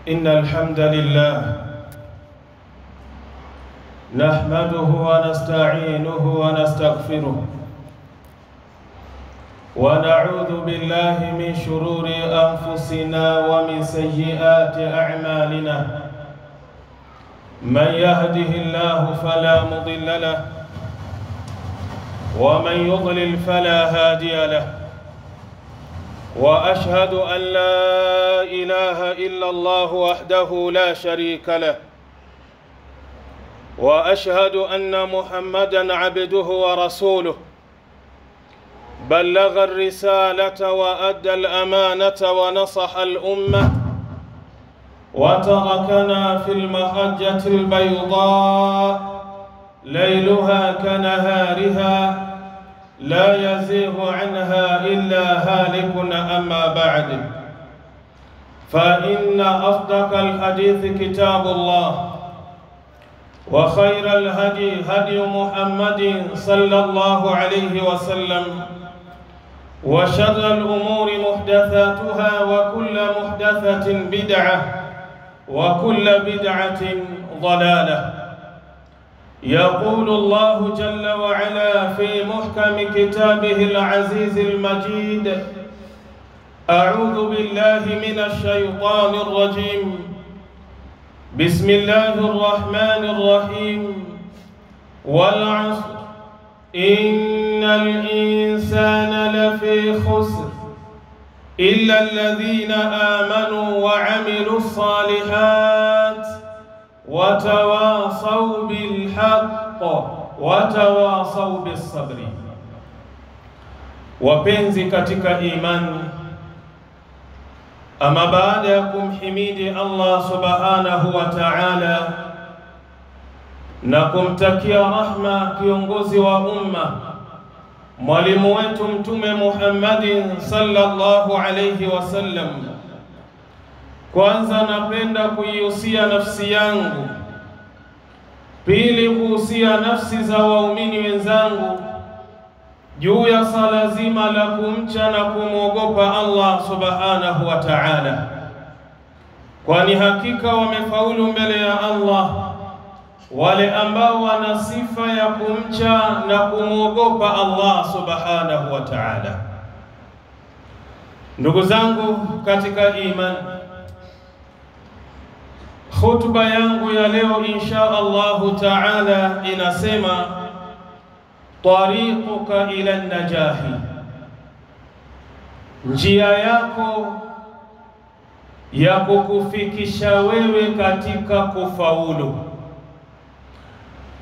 إن الحمد لله نحمده ونستعينه ونستغفره ونعوذ بالله من شرور أنفسنا ومن سيئات أعمالنا من يهده الله فلا مضل له ومن يضلل فلا هادي له وأشهد أن لا إله إلا الله وحده لا شريك له وأشهد أن محمدًا عبده ورسوله بلغ الرسالة وأدى الأمانة ونصح الأمة وتركنا في المحجة البيضاء ليلها كنهارها لا يزيغ عنها إلا هالك. أما بعد، فإن أصدق الحديث كتاب الله وخير الهدي هدي محمد صلى الله عليه وسلم وشر الأمور محدثاتها وكل محدثة بدعة وكل بدعة ضلالة. يقول الله جل وعلا في محكم كتابه العزيز المجيد: أعوذ بالله من الشيطان الرجيم، بسم الله الرحمن الرحيم، والعصر إن الإنسان لفي خسر إلا الذين آمنوا وعملوا الصالحات وتواصوا بالحق وتواصوا بالصبر. Wapenzi katika imani, ama baada ya kumhimidi Allah subhanahu wa ta'ala na kumtakia rahma kiongozi wa umma, mwalimu wetu Mtume Muhammadin sallallahu alayhi wasallam, kwanza napenda kuihusia nafsi yangu, pili kuhusia nafsi za waumini wenzangu juu ya sala zima la kumcha na kumwogopa Allah subhanahu wa ta'ala, kwani hakika wamefaulu mbele ya Allah wale ambao wana sifa ya kumcha na kumwogopa Allah subhanahu wa ta'ala. Ndugu zangu katika imani, khutba yangu ya leo insha Allahu ta'ala inasema tariquka ila najahi, njia yako ya kukufikisha wewe katika kufaulu,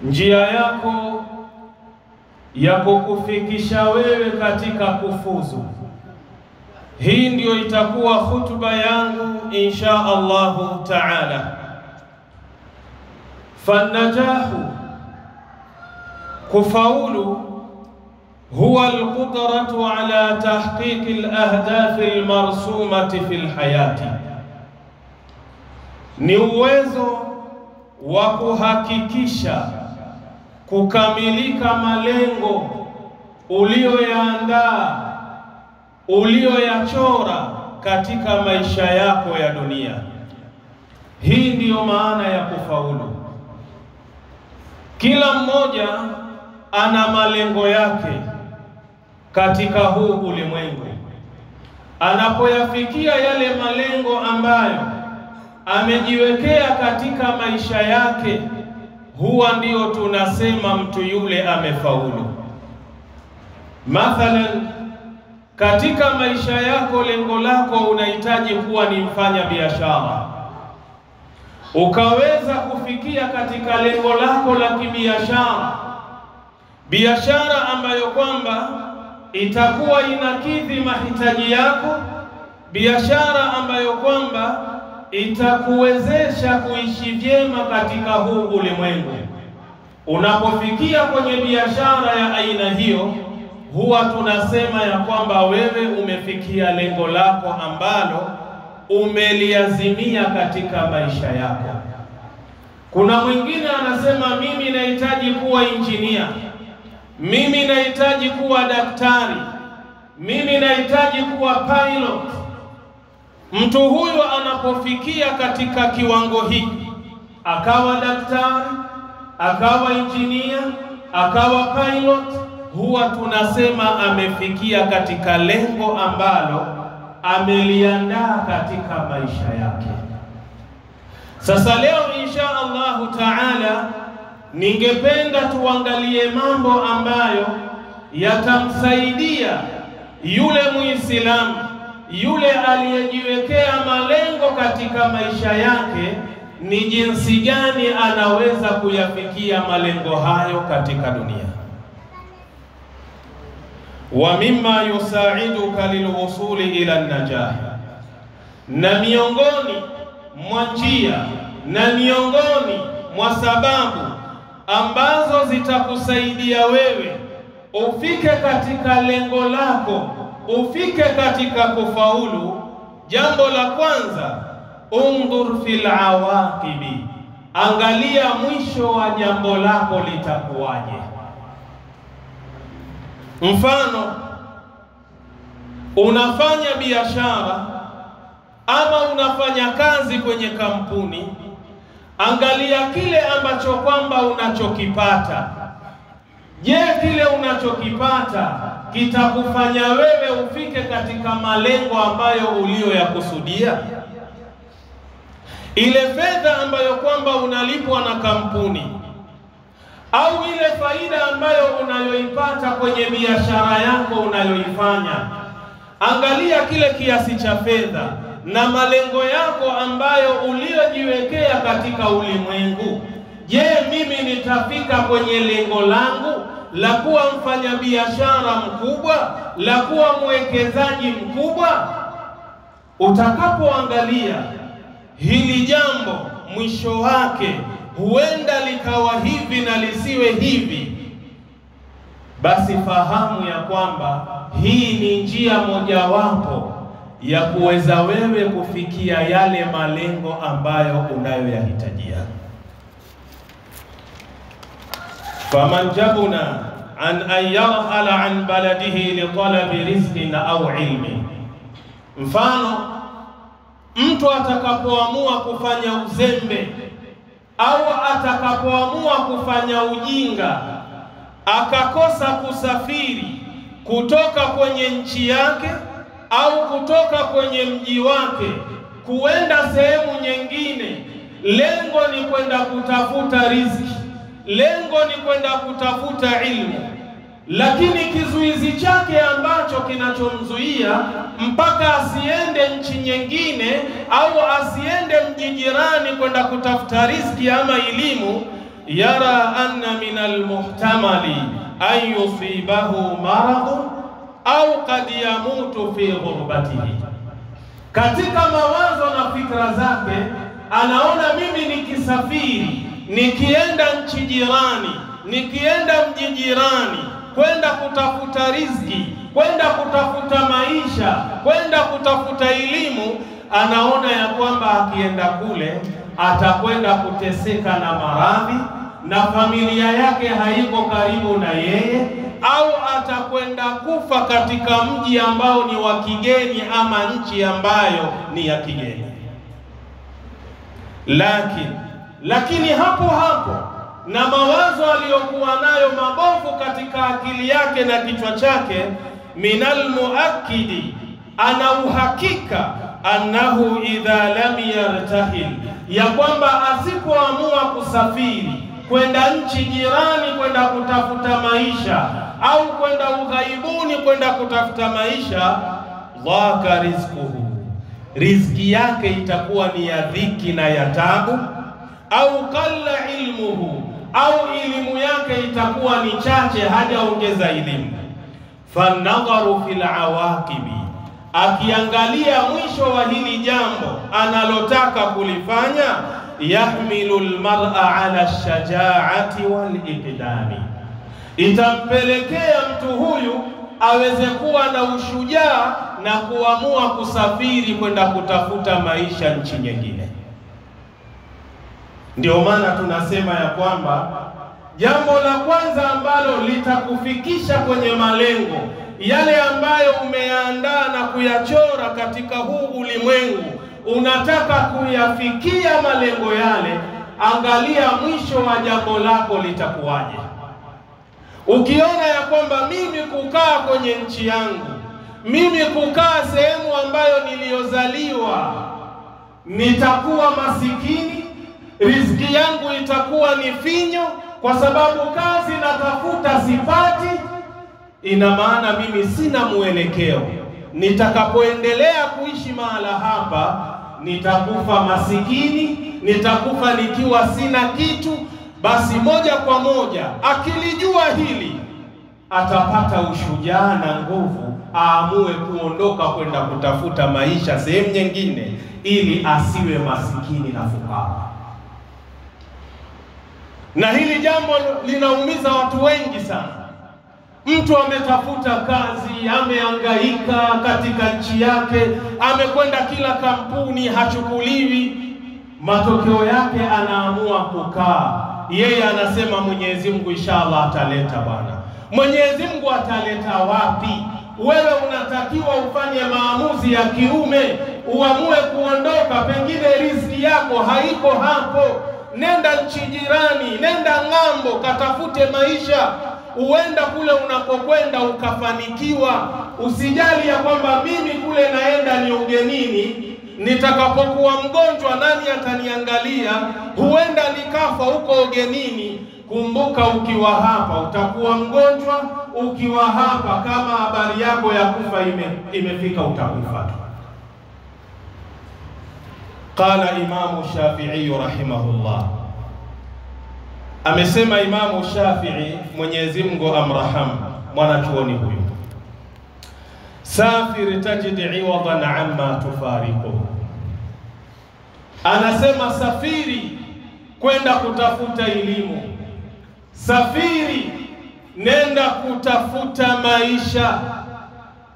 njia yako ya kukufikisha wewe katika kufuzu. Hii ndio itakuwa khutba yangu insha Allahu ta'ala. Fanajahu, kufaulu, huwa alqudratu ala tahqiqi alahdaf almarsumati fi alhayati, ni uwezo wa kuhakikisha kukamilika malengo ulioyaandaa, ulioyachora katika maisha yako ya dunia. Hii ndiyo maana ya kufaulu. Kila mmoja ana malengo yake katika huu ulimwengu. Anapoyafikia yale malengo ambayo amejiwekea katika maisha yake, huwa ndio tunasema mtu yule amefaulu. Mathalan, katika maisha yako lengo lako unahitaji kuwa ni mfanya biashara. Ukaweza kufikia katika lengo lako la kibiashara, biashara ambayo kwamba itakuwa inakidhi mahitaji yako, biashara ambayo kwamba itakuwezesha kuishi vyema katika huu ulimwengu. Unapofikia kwenye biashara ya aina hiyo, huwa tunasema ya kwamba wewe umefikia lengo lako ambalo umeliazimia katika maisha yako. Kuna mwingine anasema mimi nahitaji kuwa injinia, mimi nahitaji kuwa daktari, mimi nahitaji kuwa pilot. mtu huyu anapofikia katika kiwango hiki, akawa daktari, akawa injinia, akawa pilot, huwa tunasema amefikia katika lengo ambalo ameliandaa katika maisha yake. Sasa leo insha Allahu taala ningependa tuangalie mambo ambayo yatamsaidia yule Muislamu, yule aliyejiwekea malengo katika maisha yake, ni jinsi gani anaweza kuyafikia malengo hayo katika dunia. Wa mimma yusaiduka lilwusuli ila najah, na miongoni mwa njia na miongoni mwa sababu ambazo zitakusaidia wewe ufike katika lengo lako, ufike katika kufaulu, jambo la kwanza, undhur fil awaqibi, angalia mwisho wa jambo lako litakuwaje. Mfano, unafanya biashara ama unafanya kazi kwenye kampuni, angalia kile ambacho kwamba unachokipata. Je, kile unachokipata kitakufanya wewe ufike katika malengo ambayo uliyoyakusudia? Ile fedha ambayo kwamba unalipwa na kampuni au ile faida ambayo unayoipata kwenye biashara yako unayoifanya, angalia kile kiasi cha fedha na malengo yako ambayo uliyojiwekea katika ulimwengu. Je, mimi nitafika kwenye lengo langu la kuwa mfanyabiashara mkubwa, la kuwa mwekezaji mkubwa? Utakapoangalia hili jambo, mwisho wake huenda likawa hivi na lisiwe hivi, basi fahamu ya kwamba hii ni njia mojawapo ya kuweza wewe kufikia yale malengo ambayo unayoyahitajia. Faman jabuna an yarhala an baladihi li talabi rizqin au ilmi, mfano mtu atakapoamua kufanya uzembe au atakapoamua kufanya ujinga, akakosa kusafiri kutoka kwenye nchi yake au kutoka kwenye mji wake kuenda sehemu nyingine, lengo ni kwenda kutafuta riziki, lengo ni kwenda kutafuta ilmu, lakini kizuizi chake ambacho kinachomzuia mpaka asiende nchi nyingine au asiende mji jirani kwenda kutafuta riziki ama elimu, yara anna min almuhtamali an yusibahu maradun au qad yamutu fi ghurbatihi. Katika mawazo na fikra zake anaona, mimi nikisafiri, nikienda nchi jirani, nikienda mji jirani kwenda kutafuta riziki, kwenda kutafuta maisha, kwenda kutafuta elimu, anaona ya kwamba akienda kule atakwenda kuteseka na maradhi, na familia yake haiko karibu na yeye, au atakwenda kufa katika mji ambao ni wa kigeni ama nchi ambayo ni ya kigeni. Lakini hapo hapo na mawazo aliyokuwa nayo mabovu katika akili yake na kichwa chake, minal muakkidi, ana uhakika annahu idha lam yartahil, ya kwamba asipoamua kusafiri kwenda nchi jirani kwenda kutafuta maisha au kwenda ughaibuni kwenda kutafuta maisha, dhaka rizquhu, riziki yake itakuwa ni ya dhiki na ya tabu, au qalla ilmuhu, au elimu yake itakuwa ni chache, hajaongeza elimu. Fanadharu fil awaqibi, akiangalia mwisho wa hili jambo analotaka kulifanya, yahmilu almar'a ala shajaati wal iqdami, itampelekea mtu huyu aweze kuwa na ushujaa na kuamua kusafiri kwenda kutafuta maisha nchi nyingine. Ndio maana tunasema ya kwamba jambo la kwanza ambalo litakufikisha kwenye malengo yale ambayo umeandaa na kuyachora katika huu ulimwengu, unataka kuyafikia malengo yale, angalia mwisho wa jambo lako litakuwaje. Ukiona ya kwamba mimi kukaa kwenye nchi yangu, mimi kukaa sehemu ambayo niliyozaliwa, nitakuwa masikini, riziki yangu itakuwa ni finyo kwa sababu kazi natafuta sipati, ina maana mimi sina mwelekeo. Nitakapoendelea kuishi mahala hapa, nitakufa masikini, nitakufa nikiwa sina kitu. Basi moja kwa moja akilijua hili, atapata ushujaa na nguvu, aamue kuondoka kwenda kutafuta maisha sehemu nyingine, ili asiwe masikini na fukara. Na hili jambo linaumiza watu wengi sana. Mtu ametafuta kazi, amehangaika katika nchi yake, amekwenda kila kampuni, hachukuliwi. Matokeo yake anaamua kukaa. Yeye anasema Mwenyezi Mungu inshallah ataleta bwana. Mwenyezi Mungu ataleta wapi? Wewe unatakiwa ufanye maamuzi ya kiume, uamue kuondoka. Pengine riziki yako haiko hapo, nenda nchi jirani, nenda ng'ambo, katafute maisha. Uenda kule unakokwenda ukafanikiwa. Usijali ya kwamba mimi kule naenda ni ugenini, nitakapokuwa mgonjwa nani ataniangalia, huenda nikafa huko ugenini. Kumbuka, ukiwa hapa utakuwa mgonjwa, ukiwa hapa kama habari yako ya kufa imefika utakufa tu. Qala Imamu Shafi'i rahimahullah, amesema Imamu Shafi'i, Mwenyezi Mungu amrahamu, mwanachuoni huyu, safir tajid iwadan amma tufariqu. Anasema safiri kwenda kutafuta elimu, safiri nenda kutafuta maisha.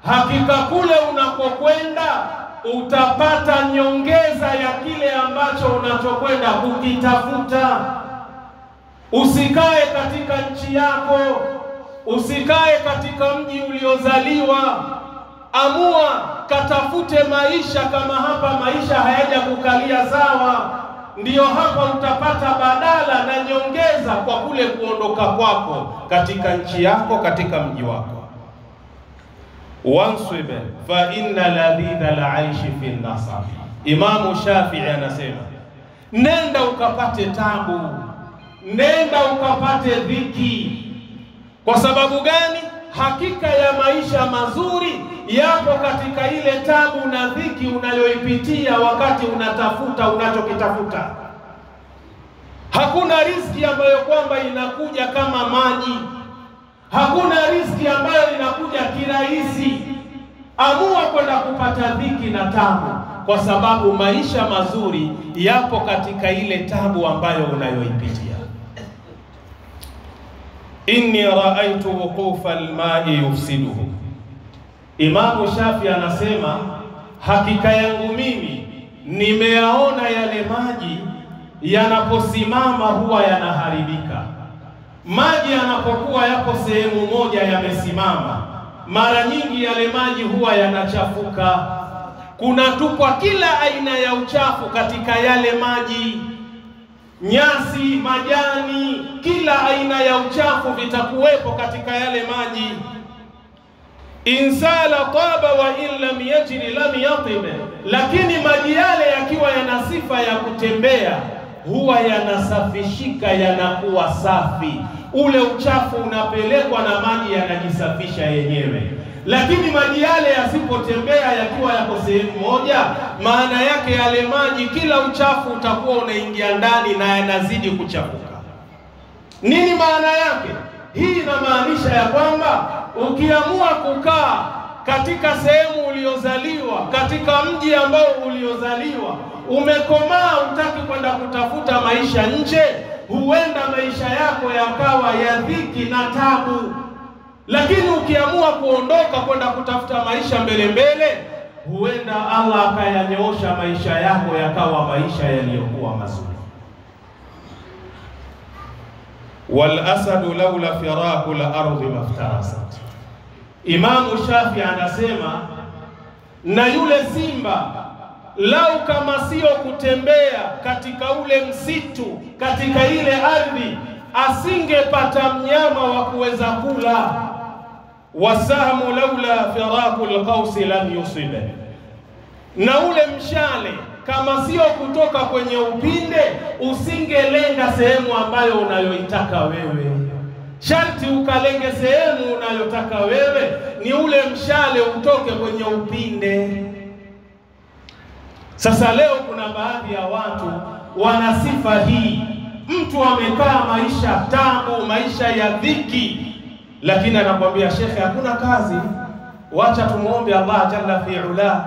Hakika kule unakokwenda utapata nyongeza ya kile ambacho unachokwenda kukitafuta. Usikae katika nchi yako, usikae katika mji uliozaliwa. Amua katafute maisha. Kama hapa maisha hayaja kukalia sawa, ndiyo hapa utapata badala na nyongeza kwa kule kuondoka kwako katika nchi yako, katika mji wako. Wansib fa inna ladhidha al-aishi fi an-nasab. Imamu Shafi'i anasema nenda ukapate tabu, nenda ukapate dhiki. Kwa sababu gani? Hakika ya maisha mazuri yapo katika ile tabu na dhiki unayoipitia wakati unatafuta unachokitafuta. Hakuna riziki ambayo kwamba inakuja kama maji. Hakuna riziki ambayo inakuja kirahisi. Amua kwenda kupata dhiki na tabu, kwa sababu maisha mazuri yapo katika ile tabu ambayo unayoipitia. Inni raaitu wuqufa al-ma'i yufsiduhu. Imamu Shafi anasema hakika yangu mimi nimeyaona yale maji yanaposimama huwa yanaharibika. Maji yanapokuwa yapo sehemu moja yamesimama, mara nyingi yale maji huwa yanachafuka. Kunatupwa kila aina ya uchafu katika yale maji, nyasi, majani, kila aina ya uchafu vitakuwepo katika yale maji. Insala taba wa in lam yajri lam yatib. Lakini maji yale yakiwa yana sifa ya kutembea, huwa yanasafishika, yanakuwa safi. Ule uchafu unapelekwa na maji yanajisafisha yenyewe. Lakini maji yale yasipotembea, yakiwa yako sehemu moja, maana yake yale maji kila uchafu utakuwa unaingia ndani na yanazidi kuchafuka. Nini maana yake? Hii inamaanisha ya kwamba ukiamua kukaa katika sehemu uliozaliwa, katika mji ambao uliozaliwa, umekomaa, utaki kwenda kutafuta maisha nje, huenda maisha yako yakawa ya dhiki na tabu. Lakini ukiamua kuondoka kwenda kutafuta maisha mbele, huenda Allah akayanyoosha maisha yako yakawa maisha yaliyokuwa mazuri. Wal asadu laula firaku la ardi maftarasat. Imamu Shafi anasema, na yule simba lau kama sio kutembea katika ule msitu, katika ile ardhi, asingepata mnyama wa kuweza kula. Wasahmu laula firaku alqausi lam yusib, na ule mshale kama sio kutoka kwenye upinde usingelenga sehemu ambayo unayoitaka wewe. Sharti ukalenge sehemu unayotaka wewe, ni ule mshale utoke kwenye upinde. Sasa leo kuna baadhi ya watu wana sifa hii. Mtu amekaa maisha tabu, maisha ya dhiki, lakini anakuambia shekhe, hakuna kazi, wacha tumuombe Allah jalla fi'ala,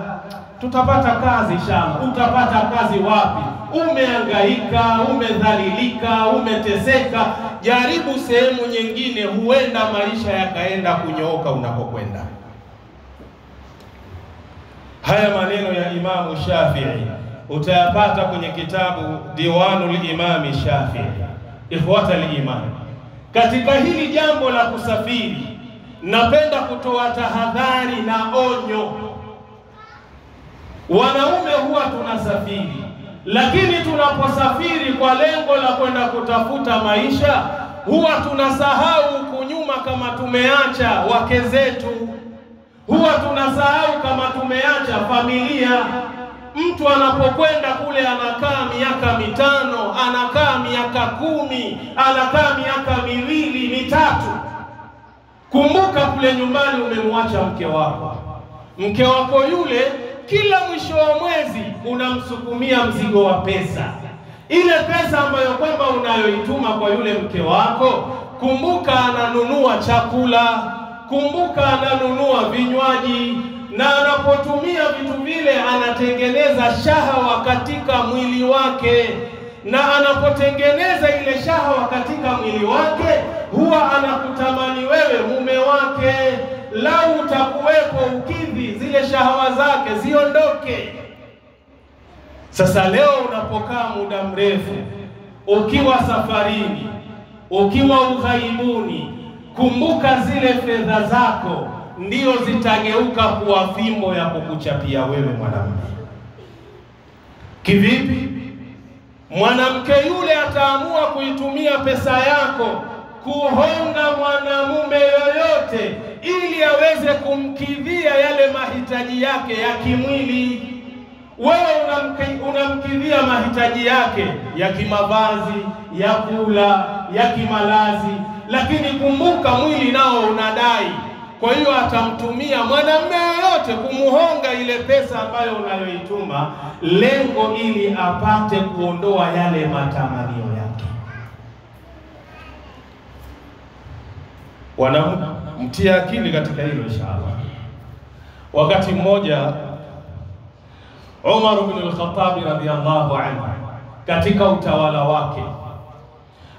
tutapata kazi inshallah. Utapata kazi wapi? Umehangaika, umedhalilika, umeteseka. Jaribu sehemu nyingine, huenda maisha yakaenda kunyooka unakokwenda. Haya maneno ya Imamu Shafi'i utayapata kwenye kitabu Diwanul Imami Shafi'i. Ikhwata al-iman, katika hili jambo la kusafiri, napenda kutoa tahadhari na onyo. Wanaume huwa tunasafiri, lakini tunaposafiri kwa lengo la kwenda kutafuta maisha, huwa tunasahau kunyuma kama tumeacha wake zetu, huwa tunasahau kama tumeacha familia. Mtu anapokwenda kule anakaa miaka 5, anakaa miaka 10, anakaa miaka 2, 3. Kumbuka kule nyumbani umemwacha mke wako. Mke wako yule kila mwisho wa mwezi unamsukumia mzigo wa pesa. Ile pesa ambayo kwamba unayoituma kwa yule mke wako, kumbuka ananunua chakula, kumbuka ananunua vinywaji, na anapotumia vitu vile anatengeneza shahawa katika mwili wake, na anapotengeneza ile shahawa katika mwili wake, huwa anakutamani wewe mume wake. Lau utakuwepo ukidhi zile shahawa zake ziondoke. Sasa leo unapokaa muda mrefu, ukiwa safarini, ukiwa ughaibuni, kumbuka zile fedha zako ndio zitageuka kuwa fimbo ya kukuchapia wewe mwanamke. Kivipi? Mwanamke yule ataamua kuitumia pesa yako kuhonga mwanamume yoyote ili aweze kumkidhia yale mahitaji yake ya kimwili. Wewe unamkidhia mahitaji yake ya kimavazi, ya kula, ya kimalazi, lakini kumbuka mwili nao unadai. Kwa hiyo atamtumia mwanamume yoyote kumuhonga ile pesa ambayo unayoituma, lengo ili apate kuondoa yale matamanio yake. Wanamtia akili katika hilo inshallah. Wakati mmoja Umar ibn al-Khattab radhiyallahu anhu katika utawala wake,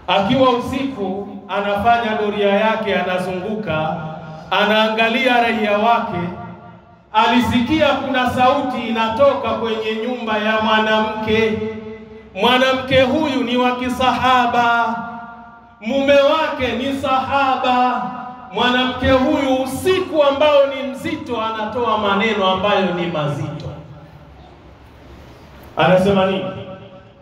akiwa usiku anafanya doria yake, anazunguka, anaangalia raia wake, alisikia kuna sauti inatoka kwenye nyumba ya mwanamke. Mwanamke huyu ni wa kisahaba, mume wake ni sahaba. Mwanamke huyu usiku ambao ni mzito anatoa maneno ambayo ni mazito. Anasema nini?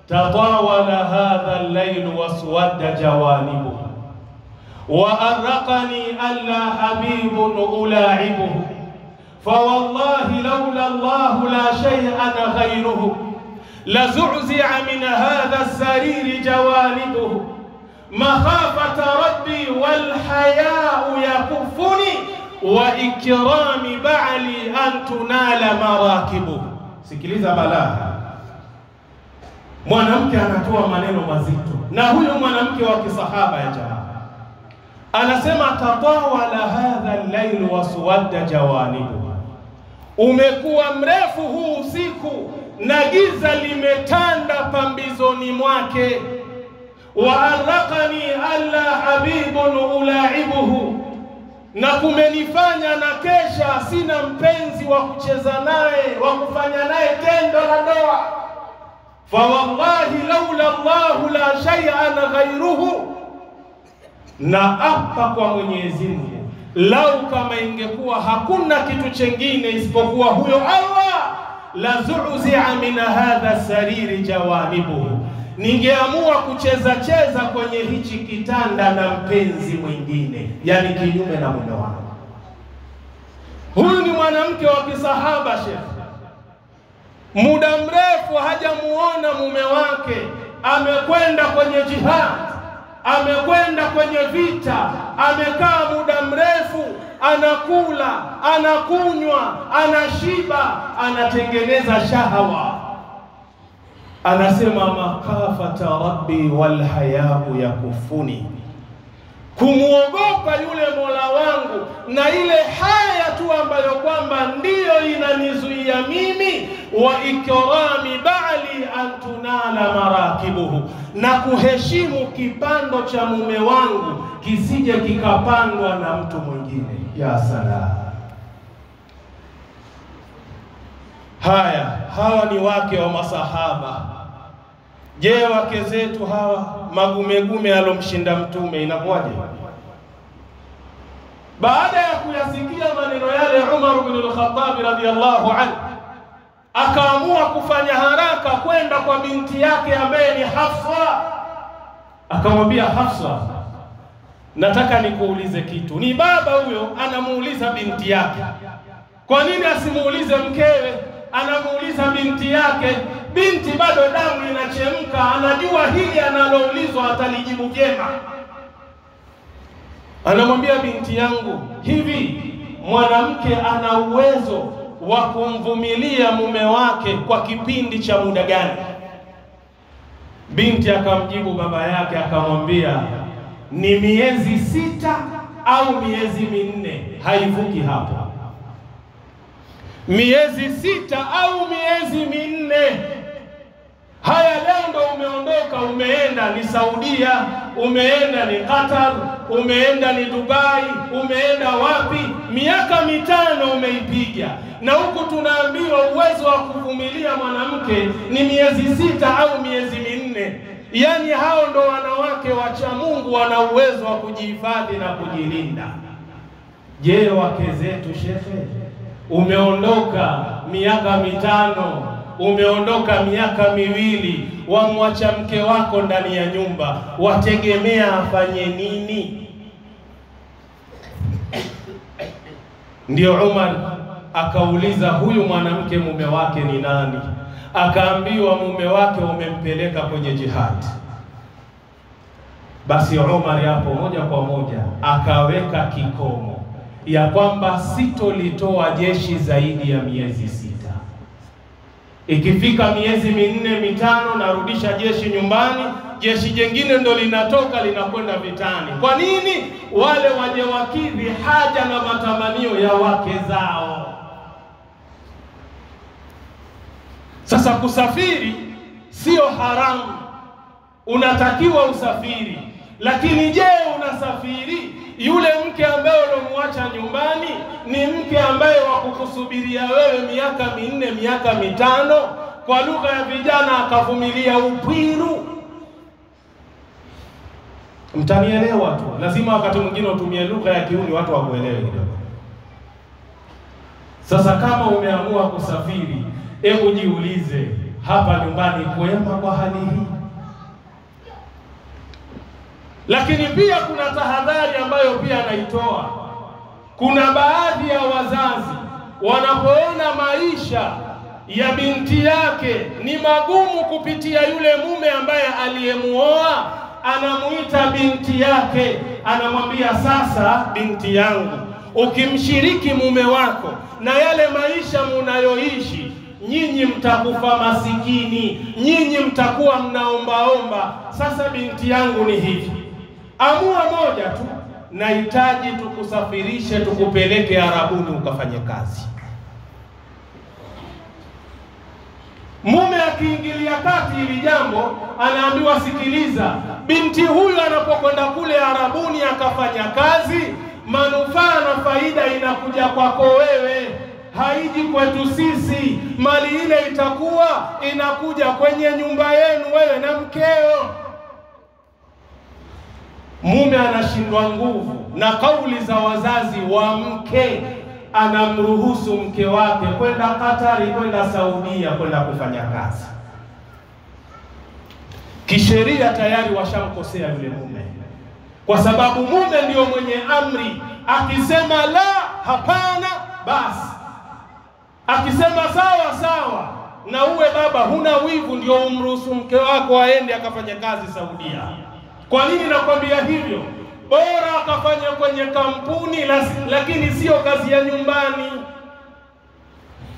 Tatawala hadha al-layl waswadda jawanibuhu wa arqani alla habibun ulaibuhu fawallahi laula Allah la shay'an ghayruhu lazu'zi'a min hadha as-sarir jawanibuhu makhafata rabbi wal haya'u yakufuni wa ikrami ba'li an tunala marakibuhu. Sikiliza balaa. Mwanamke anatoa maneno mazito, na huyo mwanamke wa kisahaba ya jamaa anasema, tatawala hadha al-layl waswadda jawanibu, umekuwa mrefu huu usiku na giza limetanda pambizoni mwake. Wa arqani alla habibun ulaibuhu, na kumenifanya na kesha sina mpenzi wa kucheza naye, wa kufanya naye tendo la ndoa. Fawallahi laula Allah la shay'an ghayruhu, na apa kwa Mwenyezi Mungu, lau kama ingekuwa hakuna kitu chengine isipokuwa huyo Allah, la zu'zi'a min hadha sariri jawanibuhu, ningeamua kucheza kwenye hichi kitanda na mpenzi mwingine, yani kinyume na mume wangu. Huyu ni mwanamke wa kisahaba Sheikh, muda mrefu hajamuona mume wake, amekwenda kwenye jihad, amekwenda kwenye vita, amekaa muda mrefu, anakula, anakunywa, anashiba, anatengeneza shahawa. Anasema makafata rabbi wal hayau yakufuni, kumuogopa yule Mola wangu na ile haya tu ambayo kwamba ndiyo inanizuia mimi, wa ikrami ba'li antunala marakibuhu, na kuheshimu kipando cha mume wangu kisije kikapandwa na mtu mwingine. Ya salam. Hawa ni wake wa masahaba. Je, wake zetu hawa magumegume alomshinda mtume inakuwaje? Baada ya kuyasikia maneno yale, Umar ibn al-Khattab radhiyallahu anhu akaamua kufanya haraka kwenda kwa binti yake ambaye ni Hafsa. Akamwambia Hafsa, nataka nikuulize kitu. Ni baba huyo anamuuliza binti yake. Kwa nini asimuulize mkewe? Anamuuliza binti yake. Binti bado damu inachemka, anajua hili analoulizwa atalijibu vyema. Anamwambia binti yangu, hivi mwanamke ana uwezo wa kumvumilia mume wake kwa kipindi cha muda gani? Binti akamjibu baba yake akamwambia, ni miezi 6 au miezi 4, haivuki hapo. Miezi 6 au miezi 4. Haya, leo ndo umeondoka, umeenda ni Saudia, umeenda ni Qatar, umeenda ni Dubai, umeenda wapi? Miaka 5 umeipiga, na huku tunaambiwa uwezo wa kuvumilia mwanamke ni miezi 6 au miezi 4. Yani hao ndo wanawake wacha Mungu, wana uwezo wa kujihifadhi na kujilinda. Je, wake zetu shekhe, umeondoka miaka 5, umeondoka miaka 2, wamwacha mke wako ndani ya nyumba, wategemea afanye nini? Ndio Umar akauliza, huyu mwanamke mume wake ni nani? Akaambiwa mume wake umempeleka kwenye jihad. Basi Umar hapo moja kwa moja akaweka kikomo ya kwamba sitolitoa jeshi zaidi ya miezi 6. Ikifika miezi 4 5 narudisha jeshi nyumbani, jeshi jengine ndo linatoka linakwenda vitani. Kwa nini? Wale waje wakidhi haja na matamanio ya wake zao. Sasa kusafiri sio haramu, unatakiwa usafiri. Lakini je, unasafiri yule mke ambaye ulomwacha nyumbani ni mke ambaye wakukusubiria wewe miaka 4 miaka 5, kwa lugha ya vijana akavumilia upiru? Mtanielewa tu, lazima wakati mwingine utumie lugha ya kiuni watu wakuelewe kidogo. Sasa kama umeamua kusafiri, hebu jiulize, hapa nyumbani kwema kwa hali hii? Lakini pia kuna tahadhari ambayo pia anaitoa. Kuna baadhi ya wazazi wanapoona maisha ya binti yake ni magumu kupitia yule mume ambaye aliyemuoa, anamuita binti yake, anamwambia, sasa binti yangu, ukimshiriki mume wako na yale maisha munayoishi, nyinyi mtakufa masikini, nyinyi mtakuwa mnaombaomba. Sasa binti yangu ni hivi, amua moja tu, nahitaji tukusafirishe tukupeleke Arabuni ukafanye kazi. Mume akiingilia kati hili jambo, anaambiwa, sikiliza, binti huyu anapokwenda kule Arabuni akafanya kazi, manufaa na faida inakuja kwako wewe, haiji kwetu sisi. Mali ile itakuwa inakuja kwenye nyumba yenu wewe na mkeo. mume anashindwa nguvu na kauli za wazazi wa mke, anamruhusu mke wake kwenda Katari, kwenda Saudia, kwenda kufanya kazi. Kisheria tayari washamkosea yule mume, kwa sababu mume ndio mwenye amri. Akisema la, hapana, basi. Akisema sawa sawa, na uwe baba huna wivu, ndio umruhusu mke wako aende akafanya kazi Saudia. Kwa nini nakwambia hivyo? Bora akafanya kwenye kampuni, lakini sio kazi ya nyumbani.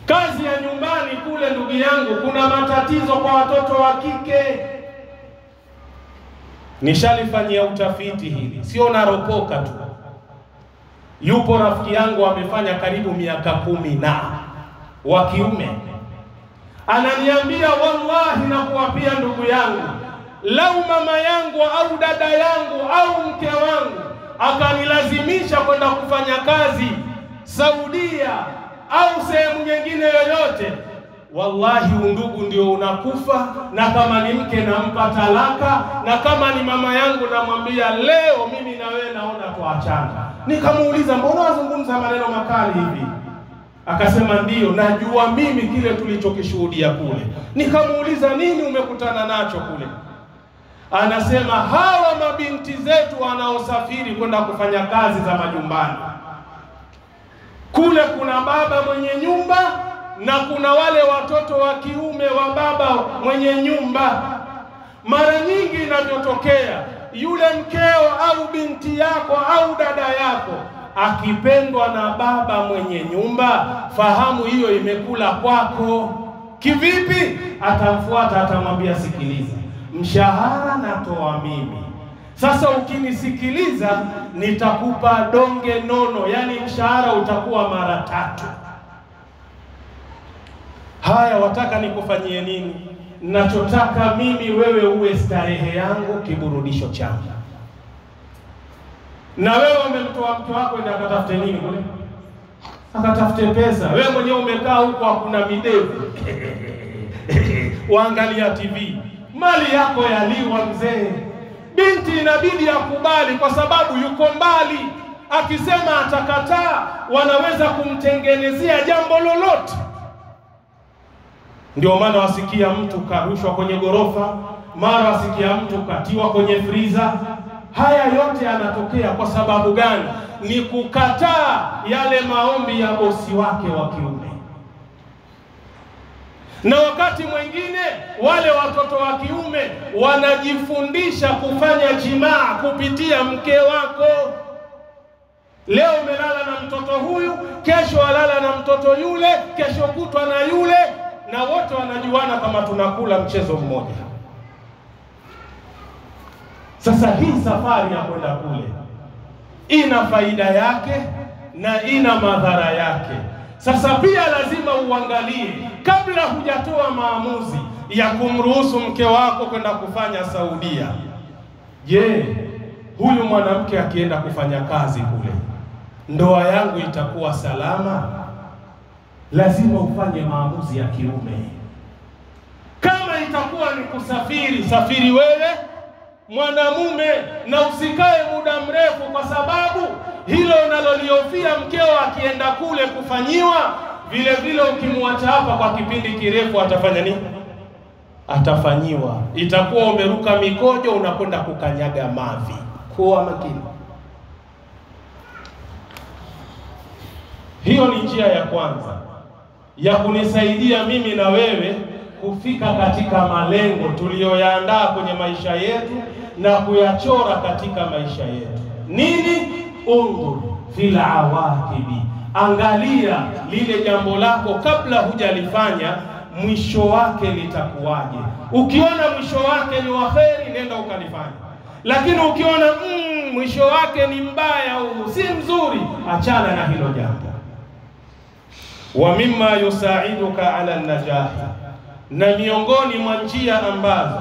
Kazi ya nyumbani kule, ndugu yangu, kuna matatizo kwa watoto wa kike. Nishalifanyia utafiti hili, sio naropoka tu. Yupo rafiki yangu amefanya karibu miaka 10 na wa kiume, ananiambia wallahi na kuapia ndugu yangu, lau mama yangu au dada yangu au mke wangu akanilazimisha kwenda kufanya kazi Saudia au sehemu nyingine yoyote, wallahi undugu ndio unakufa. Na kama ni mke nampa talaka, na kama ni mama yangu namwambia leo mimi na wewe naona tuachana. Nikamuuliza, mbona wazungumza maneno makali hivi? Akasema ndio, najua mimi kile tulichokishuhudia kule. Nikamuuliza, nini umekutana nacho kule? Anasema hawa mabinti zetu wanaosafiri kwenda kufanya kazi za majumbani, kule kuna baba mwenye nyumba na kuna wale watoto wa kiume wa baba mwenye nyumba. Mara nyingi inavyotokea, yule mkeo au binti yako au dada yako akipendwa na baba mwenye nyumba, fahamu hiyo imekula kwako. Kivipi? Atamfuata, atamwambia sikiliza, mshahara natoa mimi, sasa ukinisikiliza nitakupa donge nono, yani mshahara utakuwa mara 3. Haya, wataka nikufanyie nini? Nachotaka mimi wewe uwe starehe yangu, kiburudisho changu. Na wewe umemtoa mke wako ndio akatafute nini kule? Akatafute pesa. Wewe mwenyewe umekaa huko, hakuna midevu waangalia TV, mali yako yaliwa mzee. Binti inabidi akubali, kwa sababu yuko mbali. Akisema atakataa, wanaweza kumtengenezea jambo lolote. Ndio maana wasikia mtu karushwa kwenye gorofa, mara wasikia mtu katiwa kwenye friza. Haya yote yanatokea kwa sababu gani? Ni kukataa yale maombi ya bosi wake wa kiume. Na wakati mwingine wale watoto wa kiume wanajifundisha kufanya jimaa kupitia mke wako. Leo umelala na mtoto huyu, kesho walala na mtoto yule, kesho kutwa na yule, na wote wanajuana kama tunakula mchezo mmoja. Sasa hii safari ya kwenda kule ina faida yake na ina madhara yake. Sasa pia lazima uangalie kabla hujatoa maamuzi ya kumruhusu mke wako kwenda kufanya Saudia. Je, huyu mwanamke akienda kufanya kazi kule, ndoa yangu itakuwa salama? Lazima ufanye maamuzi ya kiume. Kama itakuwa ni kusafiri, safiri wewe mwanamume, na usikae muda mrefu, kwa sababu hilo unaloliofia mkeo akienda kule kufanyiwa, vile vile ukimwacha hapa kwa kipindi kirefu atafanya nini? Atafanyiwa. Itakuwa umeruka mikojo, unakwenda kukanyaga mavi. Kuwa makini. Hiyo ni njia ya kwanza ya kunisaidia mimi na wewe kufika katika malengo tuliyoyaandaa kwenye maisha yetu na kuyachora katika maisha yetu. Nini? Undur fil awaqibi, angalia lile jambo lako kabla hujalifanya, mwisho wake litakuwaje. Ukiona mwisho wake ni waheri, nenda ukalifanya. Lakini ukiona mwisho wake ni mbaya au si mzuri, achana na hilo jambo. Wa mimma yusaiduka ala najahi, na miongoni mwa njia ambazo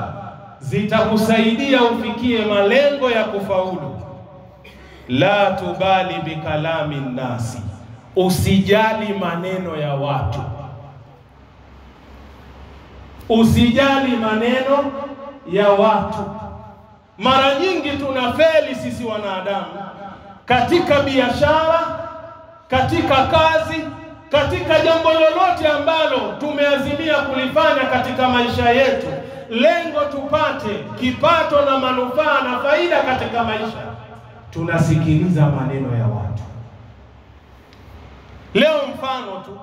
zitakusaidia ufikie malengo ya kufaulu, la tubali bikalami nasi, usijali maneno ya watu. Usijali maneno ya watu. Mara nyingi tunafeli sisi wanadamu katika biashara, katika kazi, katika jambo lolote ambalo tumeazimia kulifanya katika maisha yetu, lengo tupate kipato na manufaa na faida katika maisha. Tunasikiliza maneno ya watu. Leo mfano tu,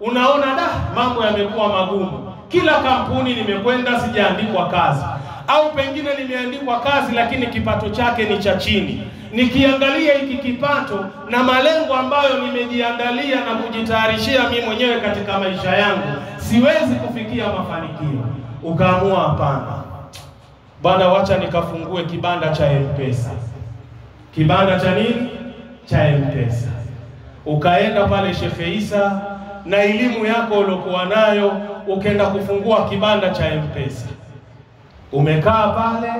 unaona mambo yamekuwa magumu. Kila kampuni nimekwenda sijaandikwa kazi, au pengine nimeandikwa kazi lakini kipato chake ni cha chini. Nikiangalia hiki kipato na malengo ambayo nimejiandalia na kujitayarishia mimi mwenyewe katika maisha yangu, siwezi kufikia mafanikio. Ukaamua hapana, bwana, wacha nikafungue kibanda cha M-Pesa. Kibanda cha nini? Cha M-Pesa. Ukaenda pale Sheikh Isa na elimu yako ulokuwa nayo, ukaenda kufungua kibanda cha M-Pesa. Umekaa pale,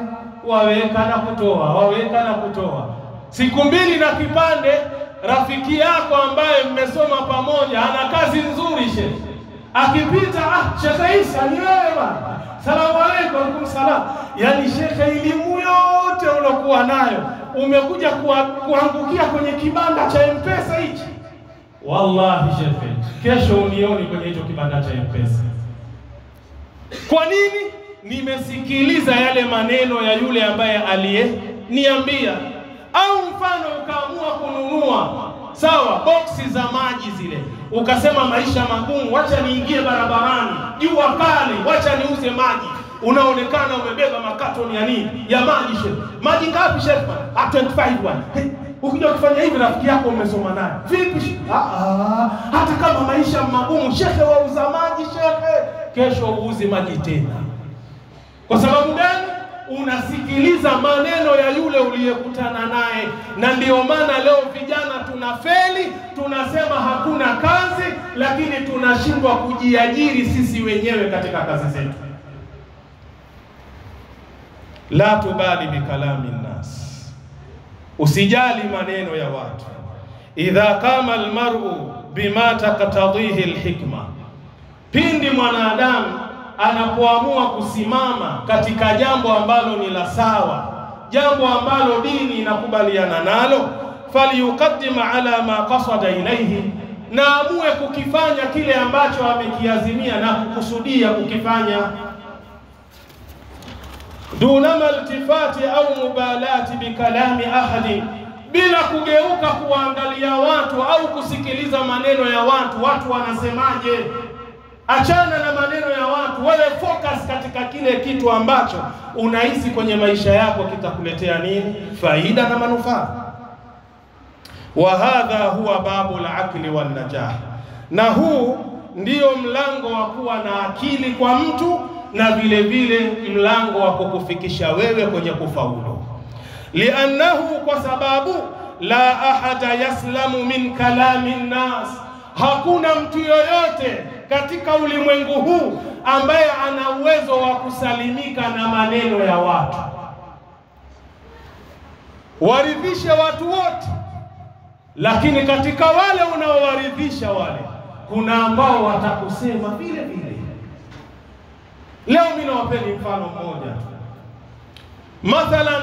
waweka na kutoa, waweka na kutoa. Siku mbili na kipande, rafiki yako ambaye mmesoma pamoja ana kazi nzuri Sheikh, akipita, Sheikh Isa ni wewe bwana, salamu alaykum. Salam. Yani Sheikh, elimu yote ulokuwa nayo umekuja kuangukia kwenye kibanda cha M-Pesa hichi. Wallahi Sheikh, kesho unioni kwenye hicho kibanda cha M-Pesa. Kwa nini? Nimesikiliza yale maneno ya yule ambaye aliyeniambia. Au mfano ukaamua kununua boksi za maji zile, ukasema maisha magumu, wacha niingie barabarani, jua kali, wacha niuze maji. Unaonekana umebeba makatoni ya nini? Ya maji Sheikh. Maji ngapi Sheikh? 25 bwana. Ukija kufanya hivi rafiki yako umesoma naye. Vipi? Hata kama maisha magumu Sheikh, wauza maji Sheikh, kesho uuze maji tena. Kwa sababu gani? Unasikiliza maneno ya yule uliyekutana naye. Na ndio maana leo vijana tunafeli, tunasema hakuna kazi, lakini tunashindwa kujiajiri sisi wenyewe katika kazi zetu. La tubali bikalami nnas, usijali maneno ya watu. Idha kama almar'u bima taqtadhihi alhikma, pindi mwanadamu anapoamua kusimama katika jambo ambalo ni la sawa, jambo ambalo dini inakubaliana nalo, falyuqaddima ala ma qasada ilayhi, na amue kukifanya kile ambacho amekiazimia na kukusudia kukifanya, duna maltifati au mubalati bikalami ahadi, bila kugeuka kuangalia watu au kusikiliza maneno ya watu. Watu wanasemaje? Achana na maneno ya watu, wewe focus katika kile kitu ambacho unahisi kwenye maisha yako kitakuletea nini? Faida na manufaa. Wa hadha huwa babu al-aqli wan najah, na huu ndio mlango wa kuwa na akili kwa mtu, na vile vile mlango wa kukufikisha wewe kwenye kufaulu. Liannahu, kwa sababu la ahada yaslamu min kalami nnas, hakuna mtu yoyote katika ulimwengu huu ambaye ana uwezo wa kusalimika na maneno ya watu. Waridhishe watu wote, lakini katika wale unaowaridhisha wale, kuna ambao watakusema vile vile. Leo mimi nawapeni mfano mmoja. Mathalan,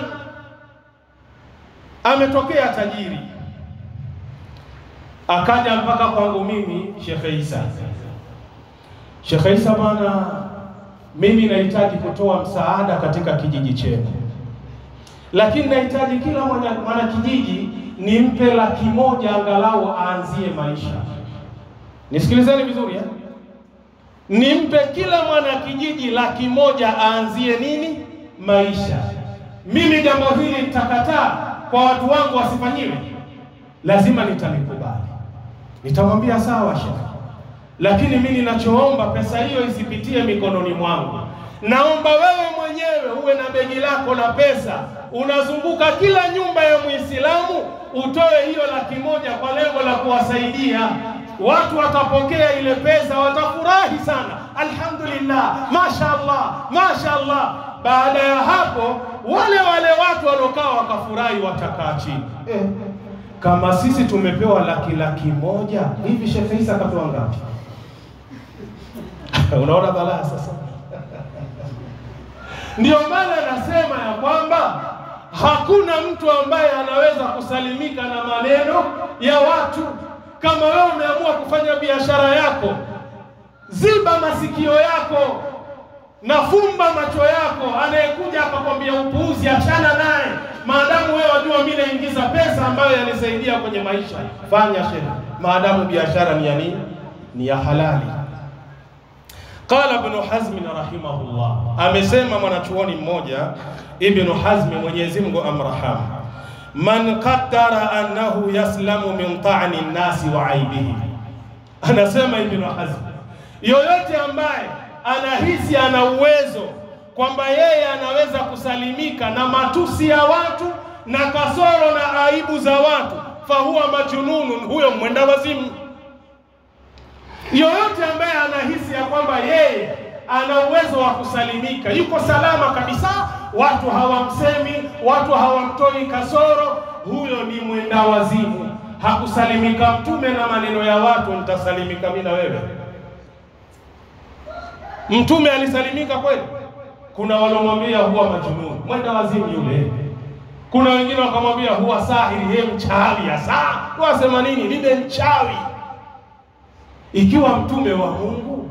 ametokea tajiri akaja mpaka kwangu mimi Sheikh Isa. Sheikh Isa bwana, mimi nahitaji kutoa msaada katika kijiji chetu, lakini nahitaji kila mwana kijiji nimpe 100,000 angalau aanzie maisha. Nisikilizeni vizuri nimpe kila mwana kijiji 100,000 aanzie nini? Maisha. Mimi jambo hili nitakataa kwa watu wangu wasifanyiwe? Lazima nitalikubali. Nitamwambia sawa Sheikh, lakini mimi ninachoomba pesa hiyo isipitie mikononi mwangu. Naomba wewe mwenyewe uwe na begi lako la pesa, unazunguka kila nyumba ya Muislamu, utoe hiyo 100,000 kwa lengo la kuwasaidia. Watu watapokea ile pesa, watafurahi sana, alhamdulillah, mashaallah, mashaallah. Baada ya hapo wale watu walokaa wakafurahi, watakaa chini. Kama sisi tumepewa 100,000, hivi Sheikh Isa kapewa ngapi? Unaona balaa sasa. Ndio maana nasema ya kwamba Hakuna mtu ambaye anaweza kusalimika na maneno ya watu. Kama wewe umeamua kufanya biashara yako, ziba masikio yako na fumba macho yako. Anayekuja akakwambia upuuzi, achana naye. Maadamu wewe wajua mimi naingiza pesa ambayo yanisaidia kwenye maisha, fanya shehe. Maadamu biashara ni ya nini? Ni ya halali. Qala Ibn Hazm rahimahullah, amesema mwanachuoni mmoja Ibn Hazm, Mwenyezi Mungu amrahamu, man qaddara annahu yaslamu min ta'ni an-nasi wa aibihi. Anasema Ibn Hazm, yoyote ambaye anahisi ana uwezo kwamba yeye anaweza kusalimika na matusi ya watu na kasoro na aibu za watu, fahuwa majnunun, huyo mwenda wazimu. Yoyote ambaye anahisi ya kwamba yeye ana uwezo wa kusalimika, yuko salama kabisa, watu hawamsemi, watu hawamtoi kasoro, huyo ni mwenda wazimu. Hakusalimika Mtume na maneno ya watu, nitasalimika mimi na wewe? Mtume alisalimika kweli? Kuna walomwambia huwa majnun, mwenda wazimu yule. Kuna wengine wakamwambia huwa sahiri, yeye mchawi. Hasa wasema nini? Lile mchawi. Ikiwa Mtume wa Mungu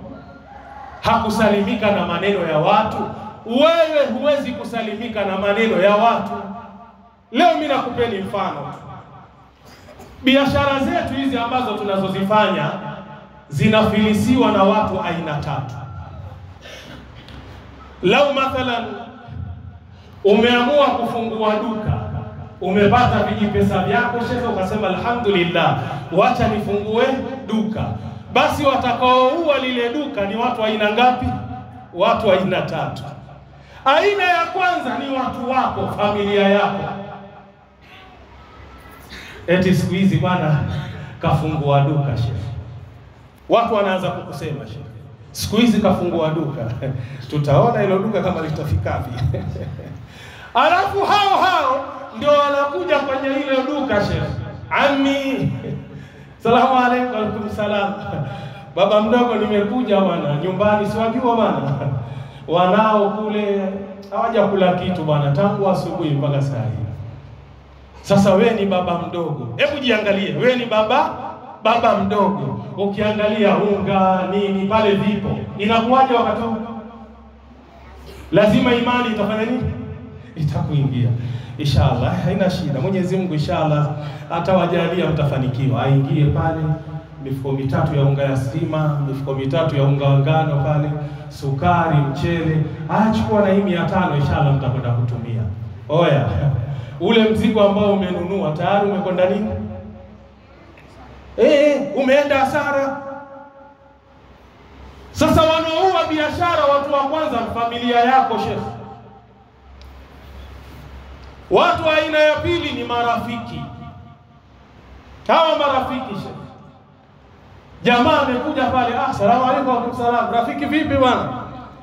hakusalimika na maneno ya watu, wewe huwezi kusalimika na maneno ya watu. Leo mimi nakupeni mfano. Biashara zetu hizi ambazo tunazozifanya zinafilisiwa na watu aina tatu. Lau mathalan umeamua kufungua duka, umepata vijipesa vyako shehe, ukasema alhamdulillah, wacha nifungue duka. Basi watakaoua lile duka ni watu aina ngapi? Watu aina tatu. Aina ya kwanza ni watu wako, familia yako. Eti siku hizi bwana kafungua duka shehe. Watu wanaanza kukusema shehe, siku hizi kafungua duka. Tutaona hilo duka kama litafikapi. Alafu hao ndio wanakuja kwenye ile duka shehe. Ami, salamu alaykum. Alaykum salam. Baba mdogo, nimekuja bwana nyumbani, si wajua bwana wanao kule hawajakula kitu bwana tangu asubuhi mpaka saa hii. Sasa wewe ni baba mdogo, hebu jiangalie, wewe ni baba mdogo. Ukiangalia unga nini pale vipo, inakuwaje wakati huu? Lazima imani itafanya nini? Itakuingia. Inshallah, haina shida. Mwenyezi Mungu inshallah atawajalia mtafanikiwa. Aingie pale mifuko 3 ya unga ya sima, mifuko 3 ya unga wa ngano pale, sukari, mchele, achukua na hii 500 inshallah mtakwenda kutumia. Oya, ule mzigo ambao umenunua tayari umekwenda nini? Umeenda hasara. Sasa wanaoua biashara watu wa kwanza familia yako sheikh. Watu aina ya pili ni marafiki. Hawa marafiki sheikh, jamaa amekuja pale, salamu alaykum. Wa alaykum salam. Rafiki vipi bwana?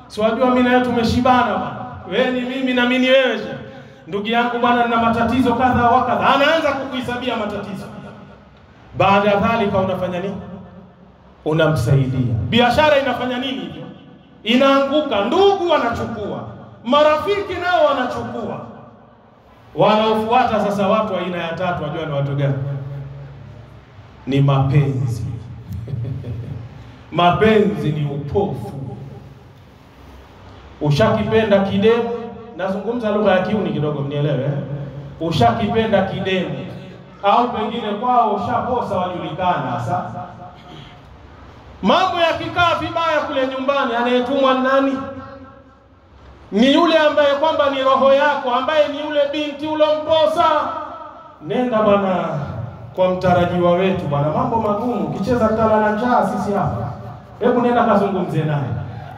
Si wajua mimi na wewe tumeshibana bwana. Wewe ni mimi na mimi ni wewe sheikh. Ndugu yangu bwana nina matatizo kadha wa kadha. Anaanza kukuhesabia matatizo. Baada ya dhalika unafanya nini? Unamsaidia. Biashara inafanya nini? Inaanguka. Ndugu wanachukua, marafiki nao wanachukua. Wanaofuata sasa watu aina ya tatu, wajua ni watu gani? Ni mapenzi. Mapenzi ni upofu. Ushakipenda kidemu, nazungumza lugha ya kiuni kidogo mnielewe. Ushakipenda kidemu au pengine kwao ushaposa wajulikana. Sasa mambo yakikaa vibaya kule nyumbani, anayetumwa nani? Ni yule ambaye kwamba ni roho yako, ambaye ni yule binti ulomposa. Nenda bwana kwa mtarajiwa wetu bwana, mambo magumu, kicheza talala njaa sisi hapa. Hebu nenda kazungumze naye.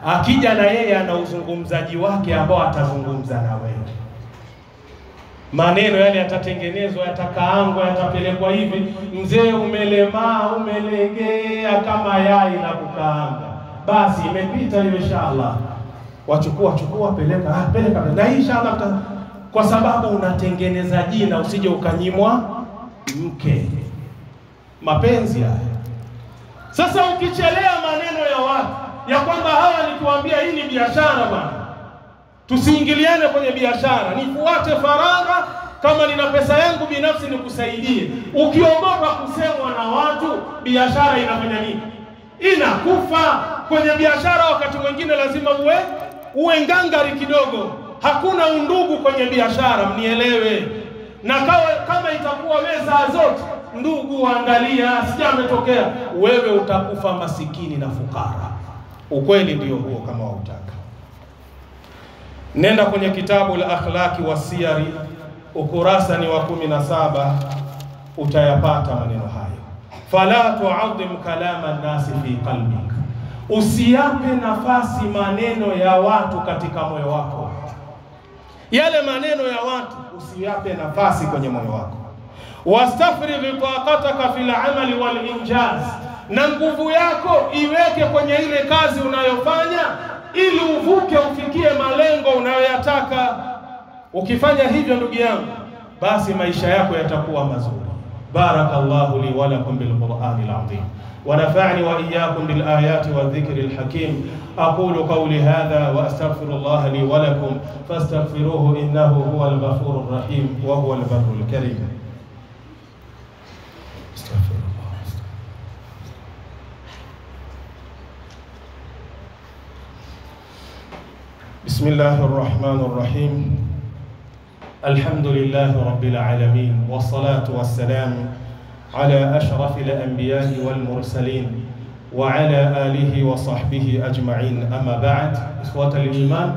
Akija na yeye ana uzungumzaji wake ambao atazungumza na wewe. Maneno yale yatatengenezwa, yatakaangwa, yatapelekwa hivi. Mzee umelemaa, umelegea kama yai la kukaanga. Basi imepita hiyo inshallah. Wachukua peleka na inshallah, kwa sababu unatengeneza jina usije ukanyimwa mke. Mapenzi haya. Sasa ukichelea maneno ya watu ya kwamba hawa nikiwaambia hii ni biashara bwana, Tusiingiliane kwenye biashara. Nifuate faragha, kama nina pesa yangu binafsi nikusaidie. Ukiogopa kusemwa na watu, biashara inafanya nini? Inakufa. Kwenye biashara wakati mwingine lazima uwe ngangari kidogo. Hakuna undugu kwenye biashara, mnielewe. Na kama itakuwa weza zote ndugu, angalia sija ametokea, wewe utakufa masikini na fukara. Ukweli ndio huo kama wautaka. Nenda kwenye kitabu la Akhlaqi wa Siyari, ukurasa ni wa 17, utayapata maneno hayo. Fala tu'adhim kalama an-nasi fi qalbik, usiape nafasi maneno ya watu katika moyo wako. Yale maneno ya watu usiape nafasi kwenye moyo wako. Wastafrigh taqataka fil amali wal injaz, na nguvu yako iweke kwenye ile kazi unayofanya ili uvuke ufikie malengo unayoyataka. Ukifanya hivyo ndugu yangu, basi maisha yako yatakuwa mazuri. Barakallahu li wa lakum bil Qur'anil azim wa nafa'ani wa iyyakum bil ayati wa dhikril hakim. Aqulu qawli hadha wa astaghfirullah li wa lakum fastaghfiruhu innahu huwal ghafurur rahim wa huwal barrul karim. بسم الله الرحمن الرحيم. الحمد لله رب العالمين، والصلاة والسلام على أشرف الأنبياء والمرسلين وعلى آله وصحبه أجمعين. أما بعد، إخوة الإيمان,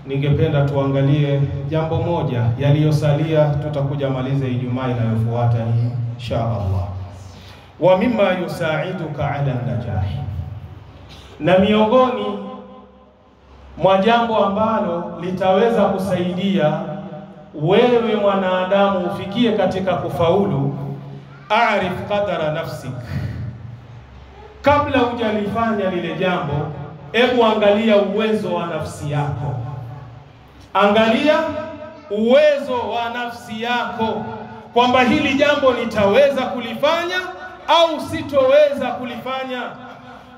ningependa tuangalie jambo moja yaliyosalia, tutakuja maliza Ijumaa inayofuata insha Allah. Wa mimma yusaiduka ala an-najah, na miongoni mwa jambo ambalo litaweza kusaidia wewe mwanadamu ufikie katika kufaulu, arif qadara nafsik. Kabla hujalifanya lile jambo, hebu angalia uwezo wa nafsi yako. Angalia uwezo wa nafsi yako, kwamba hili jambo nitaweza kulifanya au sitoweza kulifanya.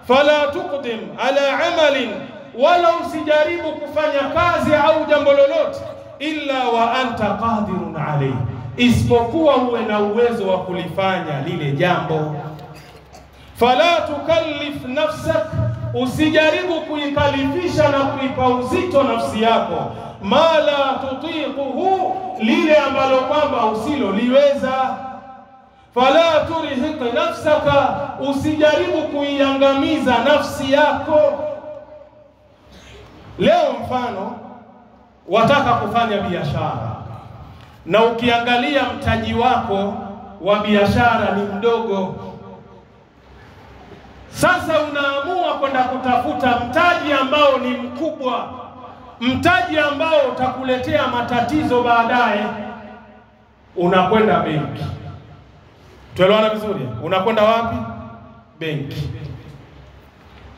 Fala tuqdim ala amalin, wala usijaribu kufanya kazi au jambo lolote illa wa anta qadirun alayhi, isipokuwa uwe na uwezo wa kulifanya lile jambo. Fala tukallif nafsak, usijaribu kuikalifisha na kuipa uzito nafsi yako, ma la tutiquhu, lile ambalo kwamba usiloliweza. Fala turhiq nafsaka, usijaribu kuiangamiza nafsi yako. Leo mfano wataka kufanya biashara, na ukiangalia mtaji wako wa biashara ni mdogo. Sasa unaamua kwenda kutafuta mtaji ambao ni mkubwa, mtaji ambao utakuletea matatizo baadaye. Unakwenda benki. Tuelewana vizuri? Unakwenda wapi? Benki.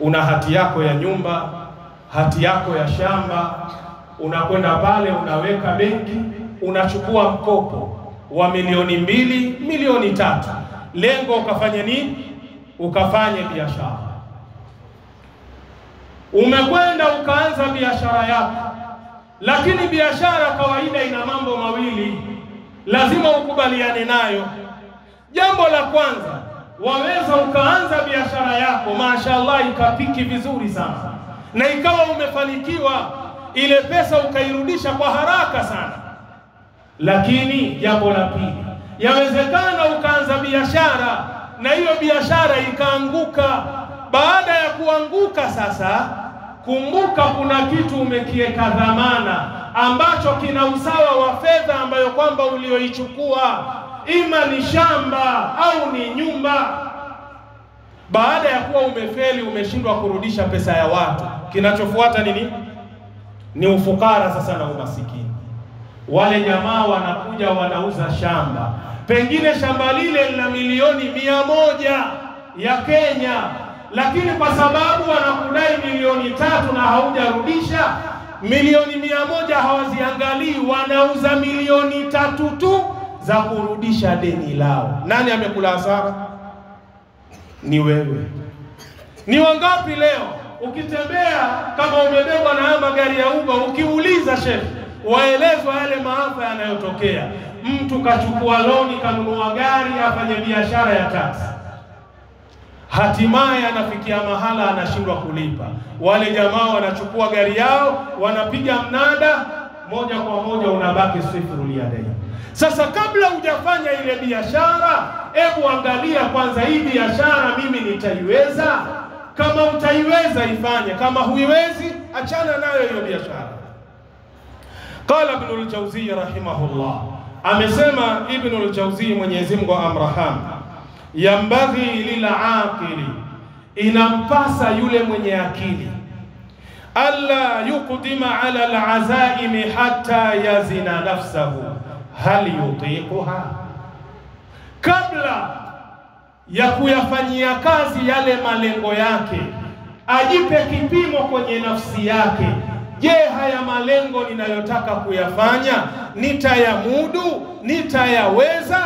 Una hati yako ya nyumba, hati yako ya shamba, unakwenda pale unaweka benki, unachukua mkopo wa 2,000,000, 3,000,000. Lengo ukafanye nini? Ukafanye biashara. Umekwenda ukaanza biashara yako, lakini biashara kawaida ina mambo mawili lazima ukubaliane nayo. Jambo la kwanza, waweza ukaanza biashara yako mashaallah ikapiki vizuri sana na ikawa umefanikiwa, ile pesa ukairudisha kwa haraka sana. Lakini jambo la pili, yawezekana ukaanza biashara na hiyo biashara ikaanguka. Baada ya kuanguka sasa, kumbuka kuna kitu umekiweka dhamana ambacho kina usawa wa fedha ambayo kwamba ulioichukua, ima ni shamba au ni nyumba. Baada ya kuwa umefeli, umeshindwa kurudisha pesa ya watu, kinachofuata nini? Ni ufukara sasa na umasikini. Wale jamaa wanakuja wanauza shamba, pengine shamba lile lina milioni 100 ya Kenya, lakini kwa sababu wanakudai milioni 3 na haujarudisha milioni 100, hawaziangalii, wanauza milioni 3 tu za kurudisha deni lao. Nani amekula hasara? Ni wewe. Ni wangapi leo ukitembea kama umebebwa na magari ya Uber, ukiuliza sheikh, waelezwa yale maafa yanayotokea. Mtu kachukua loni, kanunua gari, afanye biashara ya taksi, hatimaye anafikia mahala anashindwa kulipa. Wale jamaa wanachukua gari yao, wanapiga mnada, moja kwa moja unabaki sifuri ya deni. Sasa kabla hujafanya ile biashara, hebu angalia kwanza, hii biashara mimi nitaiweza? Kama utaiweza ifanye, kama huiwezi achana nayo hiyo biashara. Qala Ibn al-Jawzi rahimahullah, amesema Ibn al-Jawzi, Mwenyezi Mungu amraham, yambaghi lil'aqili, inampasa yule mwenye akili, alla yuqdima ala al-azaimi hatta yazina nafsahu hal yutiquha, kabla ya kuyafanyia kazi yale malengo yake, ajipe kipimo kwenye nafsi yake. Je, haya malengo ninayotaka kuyafanya nitayamudu, nitayaweza?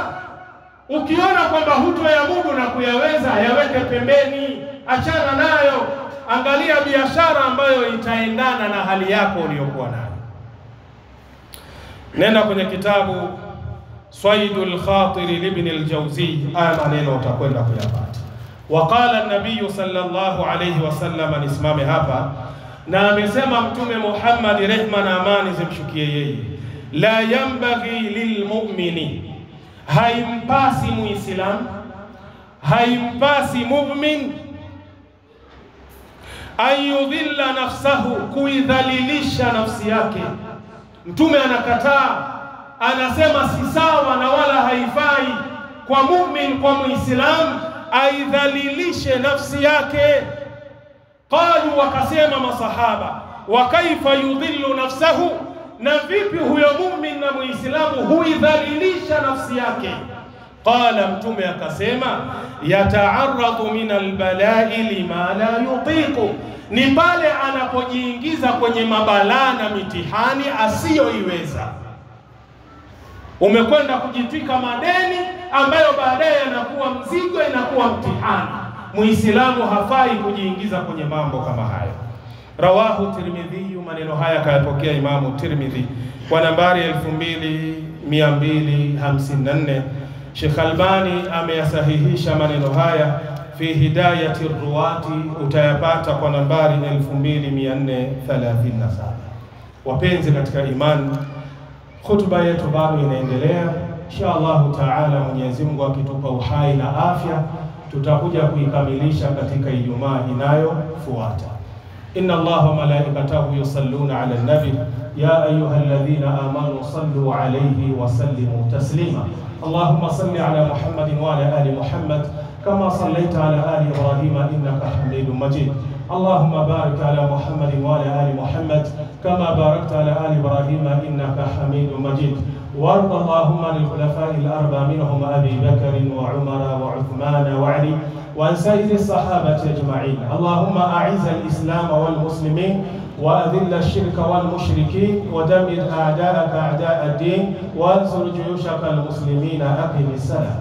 Ukiona kwamba hutoyamudu na kuyaweza, yaweke pembeni, achana nayo. Angalia biashara ambayo itaendana na hali yako uliyokuwa nayo. Nenda kwenye kitabu Saidul Khatir Ibn al-Jawzi, aya maneno utakwenda kuyapata. Waqala an-nabiy sallallahu alayhi wasallam, nisimame hapa, na amesema Mtume Muhammad, rehma na amani zimshukie yeye, la yambaghi lilmu'mini, haimpasi muislam, haimpasi mu'min, ayudhilla nafsahu, kuidhalilisha nafsi yake. Mtume anakataa, anasema si sawa na wala haifai kwa mu'min, kwa muislam aidhalilishe nafsi yake. Qalu, wakasema masahaba, wa kaifa yudhillu nafsahu, na vipi huyo mu'min na muislamu huidhalilisha nafsi yake? Qala, Mtume akasema, yata'arradu min albala'i lima la yutiqu, ni pale anapojiingiza kwenye mabalaa na mitihani asiyoiweza. Umekwenda kujitwika madeni ambayo baadaye yanakuwa mzigo, inakuwa mtihani. Muislamu hafai kujiingiza kwenye mambo kama hayo. Rawahu Tirmidhi, maneno haya kayapokea Imamu Tirmidhi kwa nambari 2254. Sheikh Albani ameyasahihisha maneno haya fi hidayati ruwati, utayapata kwa nambari 2437. Wapenzi katika imani, khutba yetu bado inaendelea. Insha Allah taala, Mwenyezi Mungu akitupa uhai na afya, tutakuja kuikamilisha katika Ijumaa inayofuata. Inna Allaha wa malaikatahu yusalluna ala nabi ya ayyuhalladhina amanu sallu alayhi wa sallimu taslima. Allahumma salli ala Muhammadin wa ala ali Muhammad kama sallaita ala ali Ibrahim innaka Hamidum Majid. Allahumma barik ala Muhammadin wa ala ali Muhammad kama barakta ala ali Ibrahim innaka Hamidum Majid. وارض اللهم عن الخلفاء الأربعة منهم أبي بكر وعمر وعثمان وعلي وعن سائر الصحابة أجمعين. اللهم أعز الإسلام والمسلمين وأذل الشرك والمشركين ودمر أعداءك أعداء الدين وانصر جيوشك المسلمين. أقم السلام.